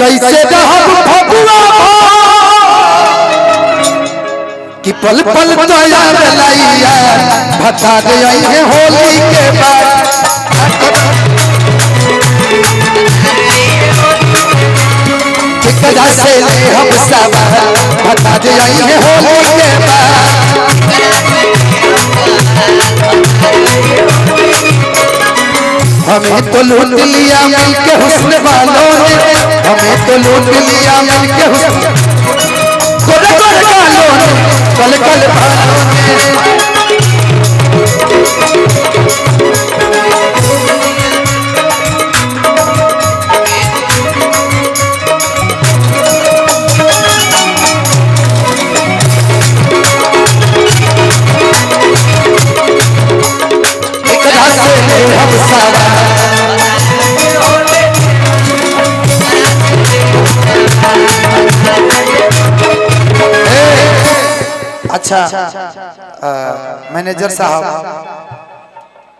कैसे रहब फगुआ कि पल पल तो याद लैया बता दे है होली के बाद कदा से हम सब बता दे है होली के बाद हमें तो लूट लिया मिलके हुस्न वालों ने हमें तो लूट लिया मिलके हुस्न गोरे गोरे वालों ने कल कल वालों ने अच्छा मैनेजर साहब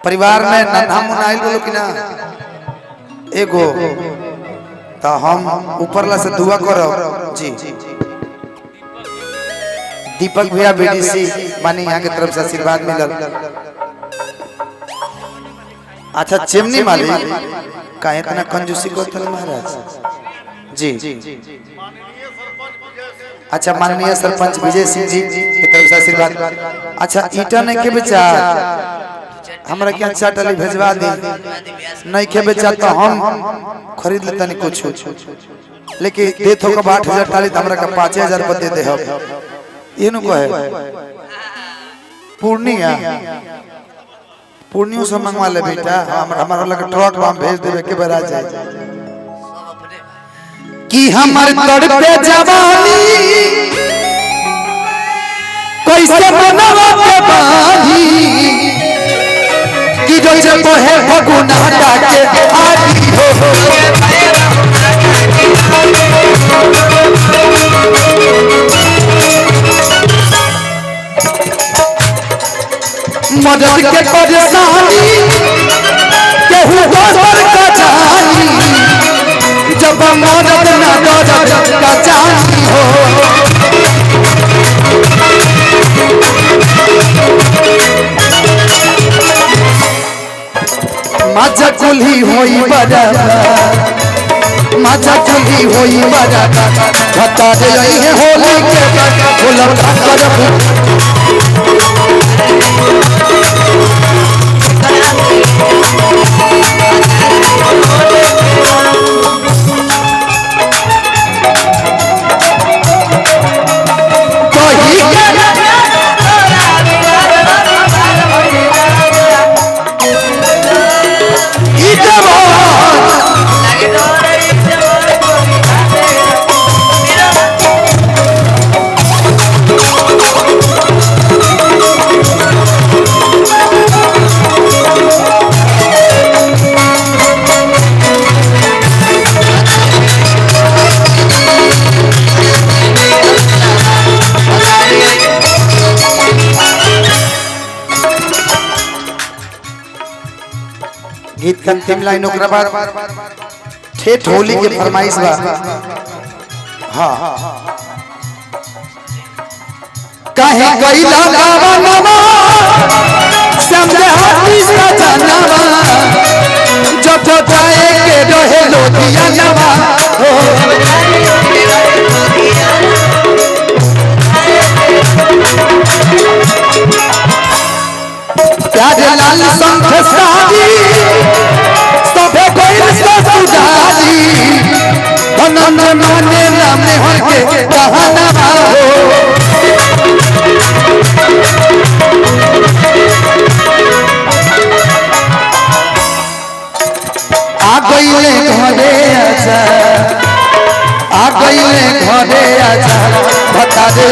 परिवार में नन्हा मुनाइल बोलो कि ना एगो तो हम ऊपरला से दुआ करो जी दीपक भैया बीडीसी मानी यहाँ की तरफ से आशीर्वाद मिलल। अच्छा चिमनी मालिक का इतना कंजूसी को महाराज जी अच्छा माननीय सरपंच विजय सिंह जी की तरफ से आशीर्वाद। अच्छा ईटा नहीं के बेचा हमरा क्या चाटली भेजवा दी नहीं के बेचा तो हम खरीद लेता नहीं कुछ लेकिन देत हो का 8000 टाली हमरा का 5000 पर दे दे हम ये नु कहे पूर्णिया से मंगवा ले बेटा हमारा लगे ट्रक हम भेज देबे के बेरा जाए कि हमर तड़पे जवानी कैसे मनवा के बानी कि जो जब है फगुना के आदि हो मदद के परेशानी केहू दोसर का जानी जब मदद न दर्द का जानी हो माचा कुली होई बराबर माचा कुली होई बराबर बता दे है होली के बोलब करब गीत का अंतिम लाइन ओकरा बाद ठेठ होली के फरमाइश बा। हां काहे गइला गावनवा समझे हाथी सजनवा जब जाए के रहे लोधियानवा हो प्यारे लाल संग सारी सबे कोई ससुराली अनंत माने नाम होके कहना हो आ गईले घरे आजा बता दे